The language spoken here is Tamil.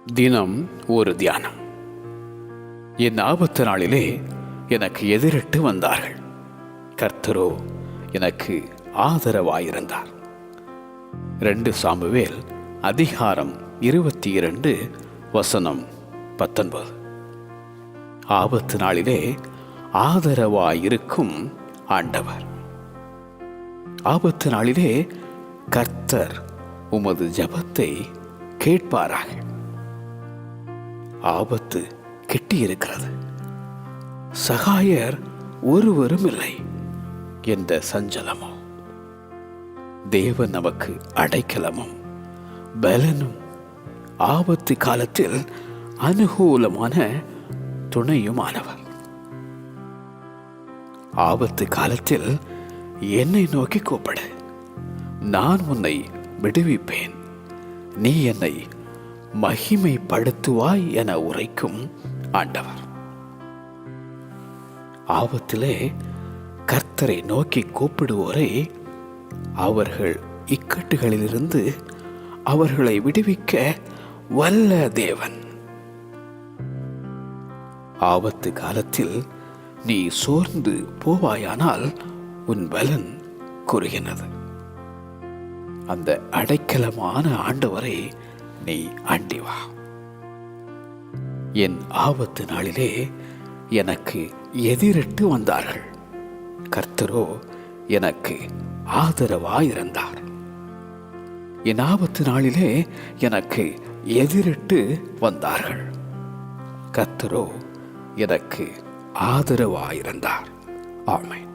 தினம் ஒரு தியானம். என் ஆபத்து நாளிலே எனக்கு எதிரிட்டு வந்தார்கள், கர்த்தரோ எனக்கு ஆதரவாயிருந்தார். 2 சாமுவேல் அதிகாரம் 22 வசனம் 19. ஆபத்து நாளிலே ஆதரவாயிருக்கும் ஆண்டவர். ஆபத்து நாளிலே கர்த்தர் உமது ஜெபத்தை கேட்பாராக. ஆபத்து கிட்டியிருக்கிறது, சகாயர் ஒருவரும் இல்லை என்ற சஞ்சலமோ, தேவன் நமக்கு அடைக்கலமும் பலனும் ஆபத்து காலத்தில் அனுகூலமான துணையுமானவர். ஆபத்து காலத்தில் என்னை நோக்கி கூப்பிடு, நான் உன்னை விடுவிப்பேன், நீ என்னை மகிமைப்படுத்துவாய் என உரைக்கும் ஆண்டவர். ஆபத்திலே கர்த்தரை நோக்கி கூப்பிடுவோரை அவர்கள் இக்கட்டுகளிலிருந்து அவர்களை விடுவிக்க வல்ல தேவன். ஆபத்து காலத்தில் நீ சோர்ந்து போவாயானால் உன் பலன் குறுகினது. அந்த அடைக்கலமான ஆண்டவரை நீ அண்டி வா. என் ஆபத்து நாளிலே எனக்கு எதிரிட்டு வந்தார்கள், கர்த்தரோ எனக்கு ஆதரவாயிருந்தார். என் ஆபத்து நாளிலே எனக்கு எதிரிட்டு வந்தார்கள், கர்த்தரோ எனக்கு ஆதரவாயிருந்தார். ஆமென்.